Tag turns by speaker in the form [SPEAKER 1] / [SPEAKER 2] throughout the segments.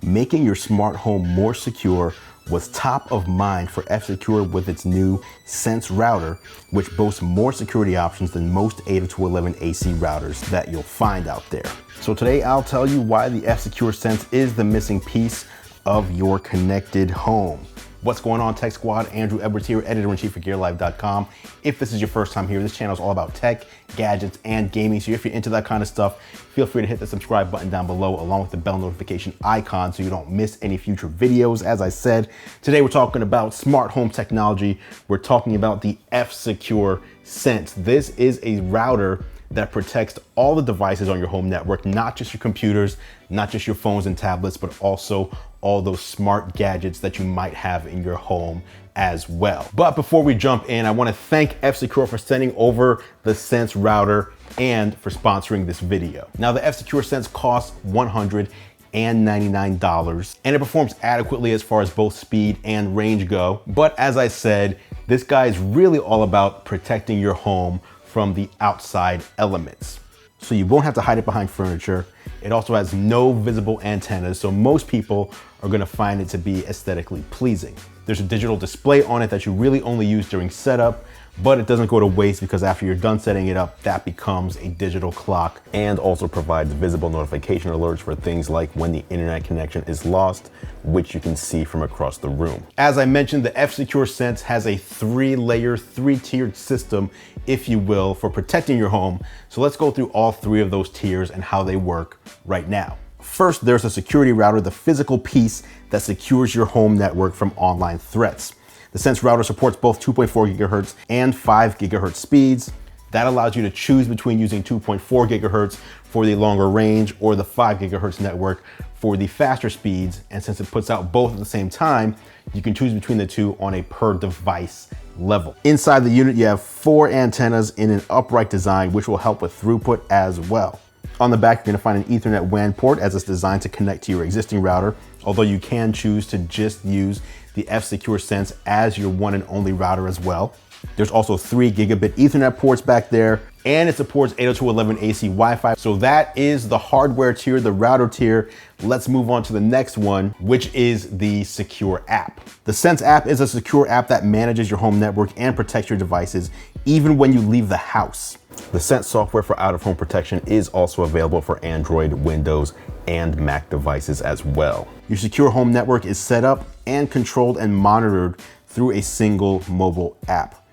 [SPEAKER 1] Making your smart home more secure was top of mind for F-Secure with its new Sense router, which boasts more security options than most 802.11ac routers that you'll find out there. So today I'll tell you why the F-Secure Sense is the missing piece of your connected home. What's going on, Tech Squad? Andrew Edwards here, editor-in-chief for GearLive.com. If this is your first time here, this channel is all about tech, gadgets, and gaming. So if you're into that kind of stuff, feel free to hit the subscribe button down below along with the bell notification icon so you don't miss any future videos. As I said, today we're talking about smart home technology. We're talking about the F-Secure Sense. This is a router that protects all the devices on your home network, not just your computers, not just your phones and tablets, but also all those smart gadgets that you might have in your home as well. But before we jump in, I want to thank F-Secure for sending over the Sense router and for sponsoring this video. Now, the F-Secure Sense costs $199 and it performs adequately as far as both speed and range go. But as I said, this guy is really all about protecting your home from the outside elements. So you won't have to hide it behind furniture. It also has no visible antennas, so most people are gonna find it to be aesthetically pleasing. There's a digital display on it that you really only use during setup, but it doesn't go to waste because after you're done setting it up, that becomes a digital clock and also provides visible notification alerts for things like when the internet connection is lost, which you can see from across the room. As I mentioned, the F-Secure Sense has a three-layer, three-tiered system, if you will, for protecting your home. So let's go through all three of those tiers and how they work right now. First, there's a security router, the physical piece that secures your home network from online threats. The Sense router supports both 2.4 gigahertz and 5 gigahertz speeds. That allows you to choose between using 2.4 gigahertz for the longer range or the 5 gigahertz network for the faster speeds. And since it puts out both at the same time, you can choose between the two on a per device level. Inside the unit, you have 4 antennas in an upright design, which will help with throughput as well. On the back, you're gonna find an Ethernet WAN port as it's designed to connect to your existing router, although you can choose to just use the F-Secure Sense as your one and only router as well. There's also 3 gigabit Ethernet ports back there, and it supports 802.11ac Wi-Fi. So that is the hardware tier, the router tier. Let's move on to the next one, which is the Secure app. The Sense app is a secure app that manages your home network and protects your devices even when you leave the house. The Sense software for out-of-home protection is also available for Android, Windows, and Mac devices as well. Your secure home network is set up and controlled and monitored through a single mobile app.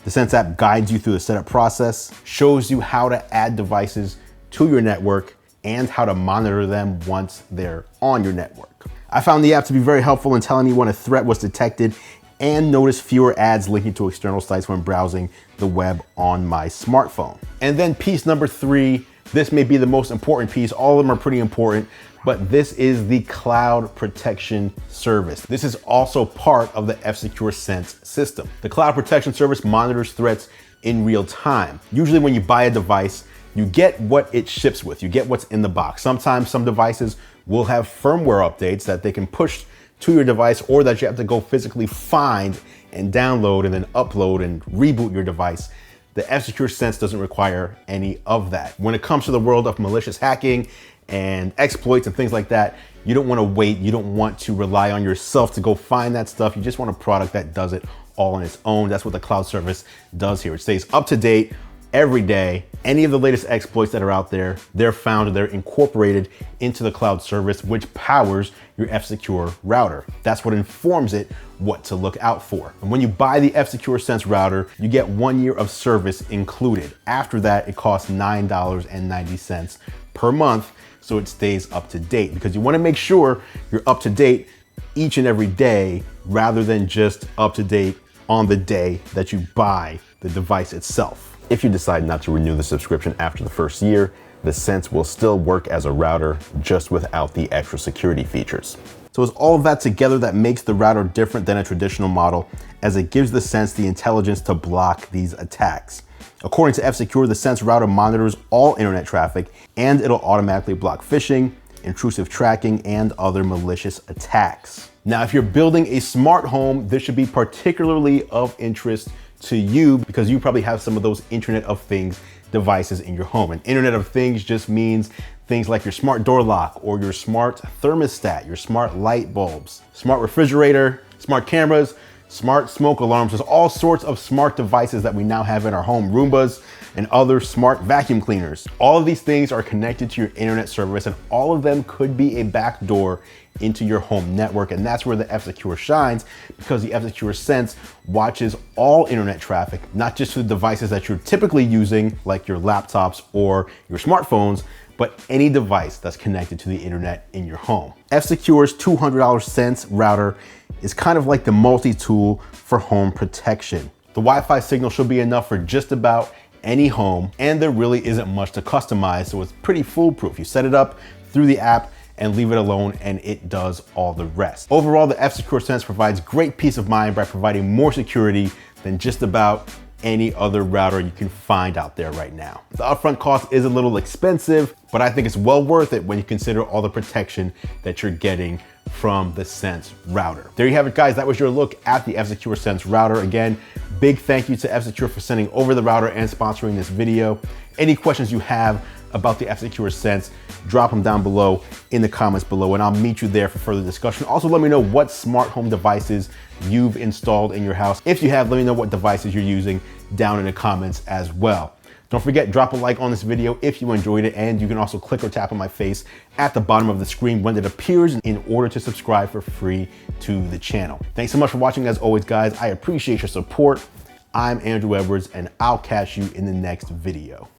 [SPEAKER 1] The Sense app guides you through the setup process, shows you how to add devices to your network, and how to monitor them once they're on your network. I found the app to be very helpful in telling me when a threat was detected and noticed fewer ads linking to external sites when browsing the web on my smartphone. And then piece number 3, this may be the most important piece. All of them are pretty important, but this is the cloud protection service. This is also part of the F-Secure Sense system. The cloud protection service monitors threats in real time. Usually when you buy a device, you get what it ships with, you get what's in the box. Sometimes some devices will have firmware updates that they can push to your device or that you have to go physically find and download and then upload and reboot your device. The F-Secure Sense doesn't require any of that. When it comes to the world of malicious hacking and exploits and things like that, you don't want to wait. You don't want to rely on yourself to go find that stuff. You just want a product that does it all on its own. That's what the cloud service does here. It stays up to date every day. Any of the latest exploits that are out there, they're found and they're incorporated into the cloud service, which powers your F-Secure router. That's what informs it what to look out for. And when you buy the F-Secure Sense router, you get 1 year of service included. After that, it costs $9.90 per month, so it stays up to date because you want to make sure you're up to date each and every day rather than just up to date on the day that you buy the device itself. If you decide not to renew the subscription after the first year, the Sense will still work as a router, just without the extra security features. So it's all of that together that makes the router different than a traditional model, as it gives the Sense the intelligence to block these attacks. According to F-Secure, the Sense router monitors all internet traffic, and it'll automatically block phishing, intrusive tracking, and other malicious attacks. Now, if you're building a smart home, this should be particularly of interest to you because you probably have some of those Internet of Things devices in your home. And Internet of Things just means things like your smart door lock or your smart thermostat, your smart light bulbs, smart refrigerator, smart cameras, smart smoke alarms. There's all sorts of smart devices that we now have in our home, Roombas and other smart vacuum cleaners. All of these things are connected to your internet service, and all of them could be a backdoor into your home network. And that's where the F-Secure shines, because the F-Secure Sense watches all internet traffic, not just the devices that you're typically using, like your laptops or your smartphones, but any device that's connected to the internet in your home. F-Secure's $200 Sense router is kind of like the multi-tool for home protection. The Wi-Fi signal should be enough for just about any home, and there really isn't much to customize, so it's pretty foolproof. You set it up through the app and leave it alone, and it does all the rest. Overall, the F-Secure Sense provides great peace of mind by providing more security than just about any other router you can find out there right now. The upfront cost is a little expensive, but I think it's well worth it when you consider all the protection that you're getting from the Sense router. There you have it, guys. That was your look at the F-Secure Sense router. Again, big thank you to F-Secure for sending over the router and sponsoring this video. Any questions you have about the F-Secure Sense, drop them down below in the comments below, and I'll meet you there for further discussion. Also, let me know what smart home devices you've installed in your house. If you have, let me know what devices you're using down in the comments as well. Don't forget, drop a like on this video if you enjoyed it, and you can also click or tap on my face at the bottom of the screen when it appears in order to subscribe for free to the channel. Thanks so much for watching. As always, guys, I appreciate your support. I'm Andrew Edwards, and I'll catch you in the next video.